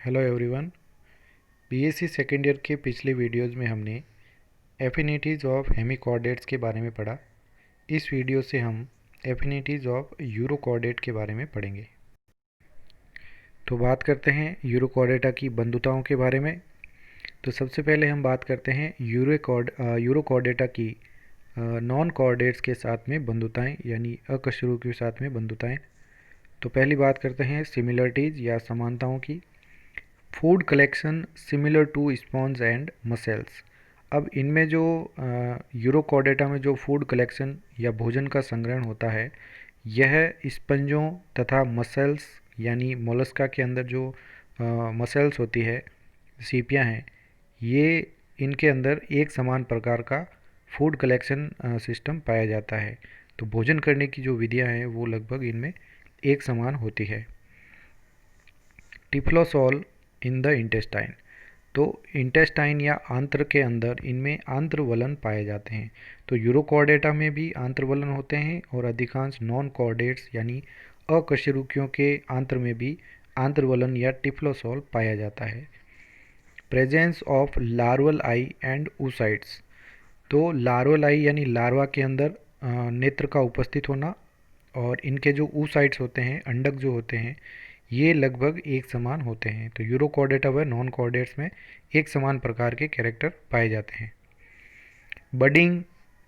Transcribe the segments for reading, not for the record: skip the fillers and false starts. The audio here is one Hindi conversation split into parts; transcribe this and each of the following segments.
Hello everyone. BSc second year के पिछले वीडियोज़ में हमने एफिनिटीज़ ऑफ हेमिकॉर्डेट्स के बारे में पढ़ा। इस वीडियो से हम एफिनिटीज़ ऑफ यूरोकॉर्डेट के बारे में पढ़ेंगे। तो बात करते हैं यूरोकॉर्डेटा की बंधुताओं के बारे में। तो सबसे पहले हम बात करते हैं यूरोकॉर्डेटा की नॉन कॉर्डेट्स के साथ में बंधुताएँ यानी अकशेरुकियों के साथ में बंधुताएँ। तो पहली बात करते हैं सिमिलरिटीज़ या समानताओं की। Food collection similar to sponge and mussels. अब इनमें जो यूरोकॉर्डेटा में जो फूड कलेक्शन या भोजन का संग्रहण होता है, यह स्पंजों तथा मसल्स यानी मोलस्का के अंदर जो मसल्स होती है, सीपियाँ हैं, ये इनके अंदर एक समान प्रकार का फूड कलेक्शन सिस्टम पाया जाता है। तो भोजन करने की जो विधियाँ हैं वो लगभग इनमें एक समान होती है। टिफ्लोसॉल इन द इंटेस्टाइन। तो इंटेस्टाइन या आंत्र के अंदर इनमें आंत्रवलन पाए जाते हैं। तो यूरोकॉर्डेटा में भी आंत्रवलन होते हैं और अधिकांश नॉन कॉर्डेट्स यानी अकशेरुकियों के आंत्र में भी आंत्रवलन या टिफ्लोसॉल पाया जाता है। Presence of larval I and oocytes। तो लार्वल आई यानी लार्वा के अंदर नेत्र का उपस्थित होना और इनके जो oocytes होते हैं, अंडक जो होते हैं, ये लगभग एक समान होते हैं। तो यूरोकॉर्डेटा व नॉन कॉर्डेट्स में एक समान प्रकार के कैरेक्टर पाए जाते हैं। Budding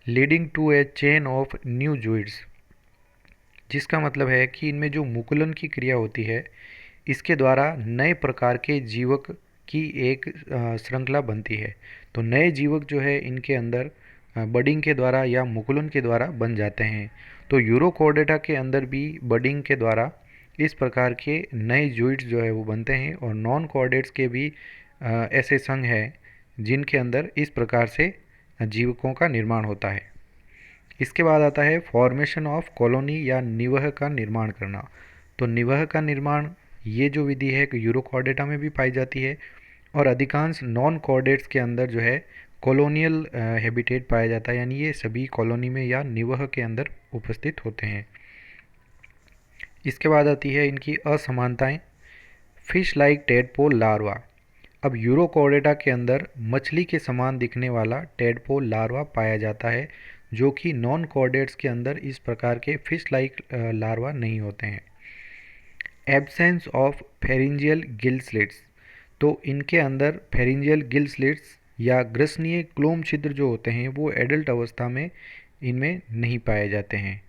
leading to a chain of new zooids, जिसका मतलब है कि इनमें जो मुकुलन की क्रिया होती है, इसके द्वारा नए प्रकार के जीवक की एक श्रृंखला बनती है। तो नए जीवक जो है इनके अंदर बडिंग के द्वारा या मुकुलन के द्वारा बन जाते हैं। तो यूरोकॉर्डेटा के अंदर भी बडिंग के द्वारा इस प्रकार के नए जूइड्स जो है वो बनते हैं और नॉन कॉर्डेट्स के भी ऐसे संघ हैं जिनके अंदर इस प्रकार से जीवकों का निर्माण होता है। इसके बाद आता है फॉर्मेशन ऑफ कॉलोनी या निवह का निर्माण करना। तो निवह का निर्माण ये जो विधि है कि यूरोकॉर्डेटा में भी पाई जाती है और अधिकांश नॉन कॉर्डेट्स के अंदर जो है कॉलोनियल हैबिटेट पाया जाता है, यानी ये सभी कॉलोनी में या निवह के अंदर उपस्थित होते हैं। इसके बाद आती है इनकी असमानताएं। Fish like tadpole larva. अब यूरोकॉर्डेटा के अंदर मछली के समान दिखने वाला टेडपोल लार्वा पाया जाता है, जो कि नॉन कॉर्डेट्स के अंदर इस प्रकार के फिश लाइक लार्वा नहीं होते हैं। Absence of pharyngeal gill slits. तो इनके अंदर फेरिंजियल गिल स्लिट्स या ग्रसनीय क्लोम छिद्र जो होते हैं वो एडल्ट अवस्था में इनमें नहीं पाए जाते हैं।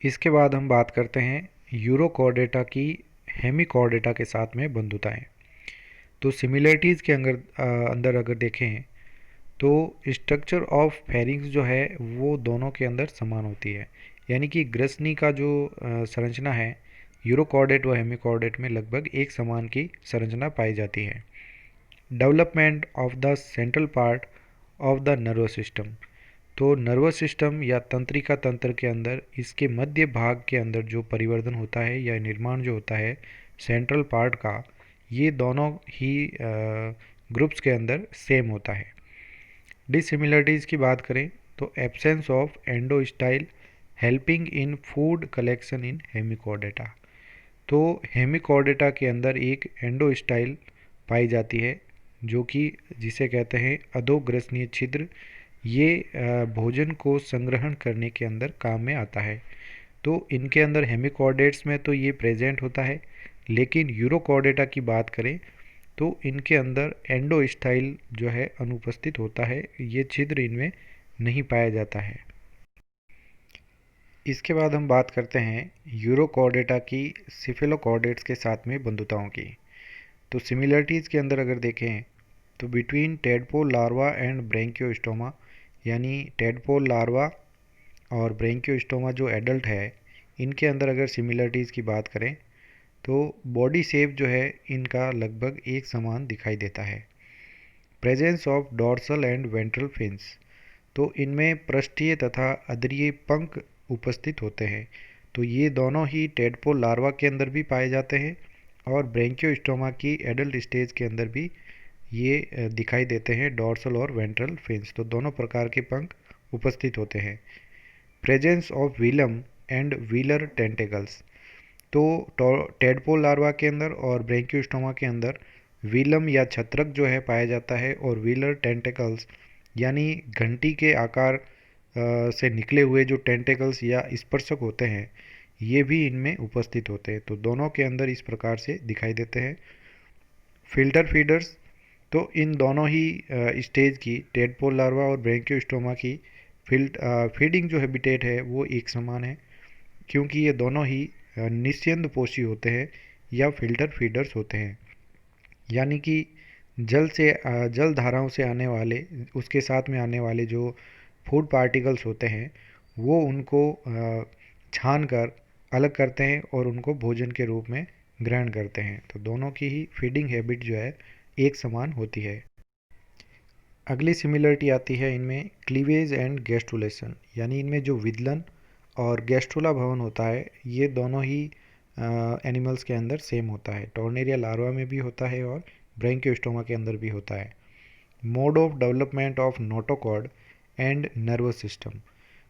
इसके बाद हम बात करते हैं यूरोकॉर्डेटा की हेमिकॉर्डेटा के साथ में बंधुताएं। तो सिमिलरिटीज़ के अंदर अगर देखें तो स्ट्रक्चर ऑफ फेरिंग्स जो है वो दोनों के अंदर समान होती है, यानी कि ग्रसनी का जो संरचना है यूरोकॉर्डेट व हेमिकॉर्डेट में लगभग एक समान की संरचना पाई जाती है। Development of the central part of the nervous system. तो नर्वस सिस्टम या तंत्रिका तंत्र के अंदर इसके मध्य भाग के अंदर जो परिवर्तन होता है या निर्माण जो होता है सेंट्रल पार्ट का, ये दोनों ही ग्रुप्स के अंदर सेम होता है। डिसिमिलरिटीज़ की बात करें तो absence of endostyle helping in food collection in Hemichordata. तो हेमिकॉर्डेटा के अंदर एक एंडोस्टाइल पाई जाती है जो कि जिसे कहते हैं अधोग्रसनीय छिद्र। ये भोजन को संग्रहण करने के अंदर काम में आता है। तो इनके अंदर हेमिकॉर्डेट्स में तो ये प्रेजेंट होता है, लेकिन यूरोकॉर्डेटा की बात करें तो इनके अंदर एंडोस्टाइल जो है अनुपस्थित होता है, ये छिद्र इनमें नहीं पाया जाता है। इसके बाद हम बात करते हैं यूरोकॉर्डेटा की सिफेलोकॉर्डेट्स के साथ में बंधुताओं की। तो सिमिलरिटीज़ के अंदर अगर देखें तो between tadpole larva and Branchiostoma, यानी टेडपोल लार्वा और ब्रैंकियोस्टोमा जो एडल्ट है, इनके अंदर अगर सिमिलरिटीज़ की बात करें तो बॉडी शेप जो है इनका लगभग एक समान दिखाई देता है। Presence of dorsal and ventral fins. तो इनमें पृष्ठीय तथा अधरीय पंख उपस्थित होते हैं। तो ये दोनों ही टेडपोल लार्वा के अंदर भी पाए जाते हैं और ब्रैंकियोस्टोमा की एडल्ट स्टेज के अंदर भी ये दिखाई देते हैं, डॉर्सल और वेंट्रल फिन्स। तो दोनों प्रकार के पंख उपस्थित होते हैं। Presence of velum and velar tentacles. तो टेडपोल लार्वा के अंदर और ब्रैंकियोस्टोमा के अंदर विलम या छत्रक जो है पाया जाता है, और व्हीलर टेंटेकल्स यानी घंटी के आकार से निकले हुए जो टेंटेकल्स या स्पर्शक होते हैं, ये भी इनमें उपस्थित होते हैं। तो दोनों के अंदर इस प्रकार से दिखाई देते हैं। फिल्टर फीडर्स, तो इन दोनों ही स्टेज की, टेडपोल लार्वा और ब्रैंकियोस्टोमा की फीडिंग जो हैबिटेट है वो एक समान है, क्योंकि ये दोनों ही निस्यंदपोषी होते हैं या फिल्टर फीडर्स होते हैं। यानी कि जल धाराओं से आने वाले, उसके साथ में आने वाले जो फूड पार्टिकल्स होते हैं, वो उनको छान कर अलग करते हैं और उनको भोजन के रूप में ग्रहण करते हैं। तो दोनों की ही फीडिंग हैबिट जो है एक समान होती है। अगली सिमिलरिटी आती है इनमें क्लीवेज एंड गैस्ट्रुलेशन, यानी इनमें जो विदलन और गैस्ट्रुला भवन होता है, ये दोनों ही एनिमल्स के अंदर सेम होता है। टॉर्नेरिया लार्वा में भी होता है और ब्रैंकियोस्टोमा के अंदर भी होता है। Mode of development of notochord and nervous system,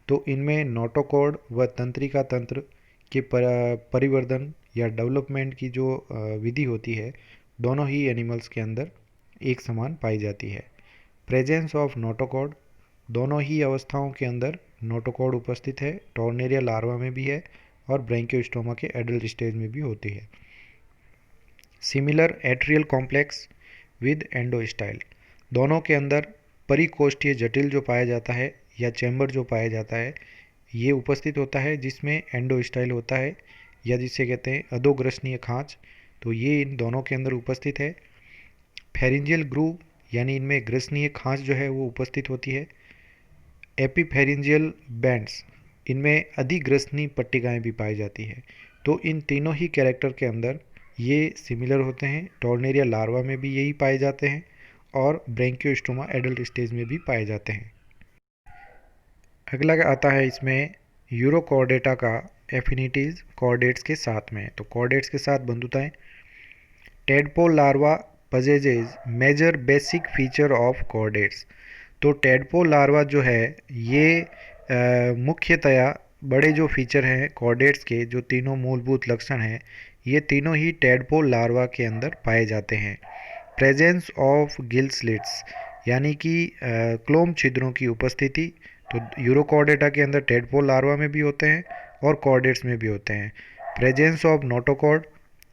तो इनमें नोटोकॉर्ड व तंत्रिका तंत्र के परिवर्धन या डेवलपमेंट की जो विधि होती है, दोनों ही एनिमल्स के अंदर एक समान पाई जाती है। प्रेजेंस ऑफ नोटोकॉर्ड, दोनों ही अवस्थाओं के अंदर नोटोकॉर्ड उपस्थित है। टॉर्नेरिया लार्वा में भी है और ब्रैंकियोस्टोमा के एडल्ट स्टेज में भी होती है। Similar atrial complex with endostyle, दोनों के अंदर परिकोष्ठीय जटिल जो पाया जाता है या चैम्बर जो पाया जाता है, ये उपस्थित होता है, जिसमें एंडोस्टाइल होता है या जिसे कहते हैं अधोग्रसनीय खांच, तो ये इन दोनों के अंदर उपस्थित है। फेरिंजियल ग्रूव, यानी इनमें ग्रसनीय खांच जो है वो उपस्थित होती है। एपिफेरिंजियल बैंड्स, इनमें अधिग्रसनीय पट्टिकाएं भी पाई जाती है। तो इन तीनों ही कैरेक्टर के अंदर ये सिमिलर होते हैं। टॉर्नेरिया लार्वा में भी यही पाए जाते हैं और ब्रैंकियोस्टोमा एडल्ट स्टेज में भी पाए जाते हैं। अगला आता है इसमें यूरोकॉर्डेटा का एफिनिटीज़ कॉर्डेट्स के साथ में। तो कॉर्डेट्स के साथ बंधुताएं। Tadpole larva possesses major basic feature of chordates, तो टेडपोल लार्वा जो है ये मुख्यतया बड़े जो फीचर हैं कॉर्डेट्स के, जो तीनों मूलभूत लक्षण हैं, ये तीनों ही टेडपोल लार्वा के अंदर पाए जाते हैं। प्रेजेंस ऑफ गिल स्लिट्स, यानी कि क्लोम छिद्रों की उपस्थिति, तो यूरोकॉर्डेटा के अंदर टेडपोल लार्वा में भी होते हैं और कॉर्डेट्स में भी होते हैं। प्रेजेंस ऑफ नोटोकॉर्ड,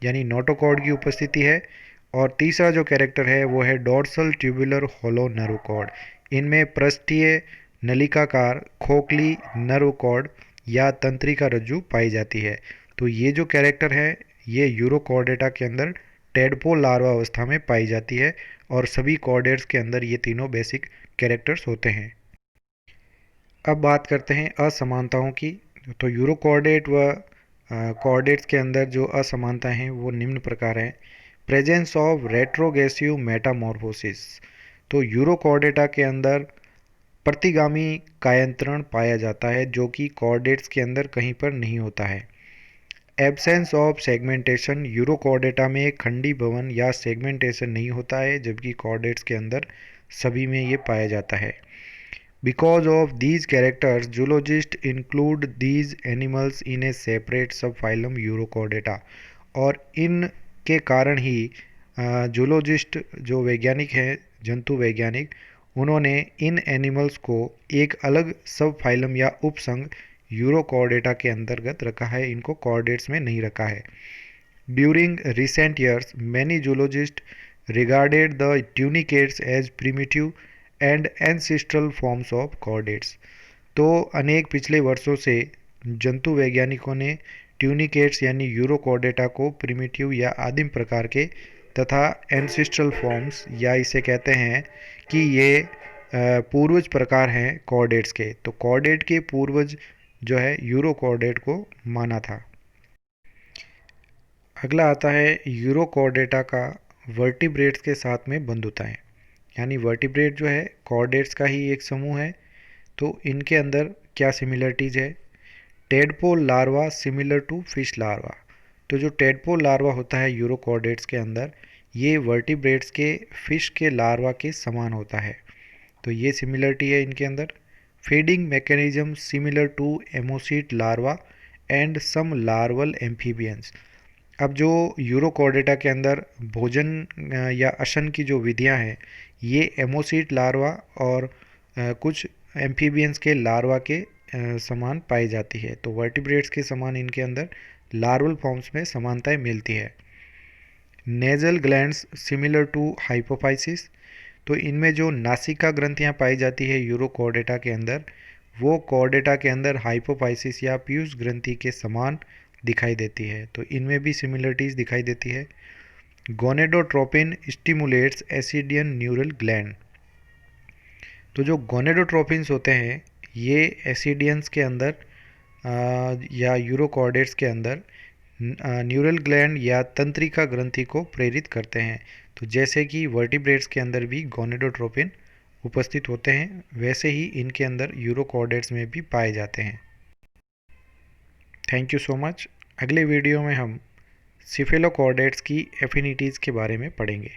यानी नोटोकॉर्ड की उपस्थिति है। और तीसरा जो कैरेक्टर है वो है dorsal tubular hollow nerve cord, इनमें पृष्ठीय नलिकाकार खोखली नर्व कॉर्ड या तंत्रिका रज्जु पाई जाती है। तो ये जो कैरेक्टर है ये यूरोकॉर्डेटा के अंदर टेडपोल लार्वा अवस्था में पाई जाती है, और सभी कॉर्डेट्स के अंदर ये तीनों बेसिक कैरेक्टर्स होते हैं। अब बात करते हैं असमानताओं की। तो यूरोकॉर्डेट व कॉर्डेट्स के अंदर जो असमानताएं हैं वो निम्न प्रकार हैं। प्रेजेंस ऑफ रेट्रोग्रेसिव मेटामॉर्फोसिस, तो यूरोकॉर्डेटा के अंदर प्रतिगामी कायांतरण पाया जाता है, जो कि कॉर्डेट्स के अंदर कहीं पर नहीं होता है। एब्सेंस ऑफ सेगमेंटेशन, यूरोकॉर्डेटा में खंडी भवन या सेगमेंटेशन नहीं होता है, जबकि कॉर्डेट्स के अंदर सभी में ये पाया जाता है। Because of these characters, zoologists include these animals in a separate subphylum Urochordata, और इन के कारण ही जूलॉजिस्ट जो वैज्ञानिक हैं, जंतु वैज्ञानिक, उन्होंने इन एनिमल्स को एक अलग सब फाइलम या उपसंघ यूरोकॉर्डेटा के अंतर्गत रखा है, इनको कॉर्डेट्स में नहीं रखा है। During recent years many zoologist regarded the tunicates as primitive and ancestral forms of chordates, तो अनेक पिछले वर्षों से जंतु वैज्ञानिकों ने ट्यूनिकेट्स यानी यूरोकॉर्डेटा को प्रिमिटिव या आदिम प्रकार के तथा एंसिस्ट्रल फॉर्म्स, या इसे कहते हैं कि ये पूर्वज प्रकार हैं कॉर्डेट्स के। तो कॉर्डेट के पूर्वज जो है यूरोकॉर्डेट को माना था। अगला आता है यूरोकॉर्डेटा का वर्टिब्रेट्स के साथ में बंधुताएं, यानी वर्टिब्रेट जो है कॉर्डेट्स का ही एक समूह है। तो इनके अंदर क्या सिमिलरिटीज़ है। Tadpole larva similar to fish larva, तो जो टेडपोल लार्वा होता है यूरोकॉर्डेट्स के अंदर, ये वर्टिब्रेट्स के फिश के लार्वा के समान होता है। तो ये सिमिलरिटी है इनके अंदर। Feeding mechanism similar to ammocoete larva and some larval amphibians, अब जो यूरोकॉर्डेटा के अंदर भोजन या अशन की जो विधियां हैं, ये एमोसीट लार्वा और कुछ एम्फीबियंस के लार्वा के समान पाई जाती है। तो वर्टिब्रेट्स के समान इनके अंदर लार्वल फॉर्म्स में समानताएं मिलती है। Nasal glands similar to hypophysis, तो इनमें जो नासिका ग्रंथियां पाई जाती है यूरोकॉर्डेटा के अंदर, वो कॉर्डेटा के अंदर हाइपोफाइसिस या पीयूष ग्रंथि के समान दिखाई देती है। तो इनमें भी सिमिलरिटीज़ दिखाई देती है। Gonadotropin stimulates ascidian neural gland, तो जो गोनेडोट्रोपिन्स होते हैं ये एसिडियंस के अंदर या यूरोकॉर्डेट्स के अंदर न्यूरल ग्लैंड या तंत्रिका ग्रंथि को प्रेरित करते हैं। तो जैसे कि वर्टिब्रेट्स के अंदर भी गोनेडोट्रोपिन उपस्थित होते हैं, वैसे ही इनके अंदर यूरोकॉर्डेट्स में भी पाए जाते हैं। Thank you so much. अगले वीडियो में हम सिफेलोकॉर्डेट्स की एफिनिटीज़ के बारे में पढ़ेंगे।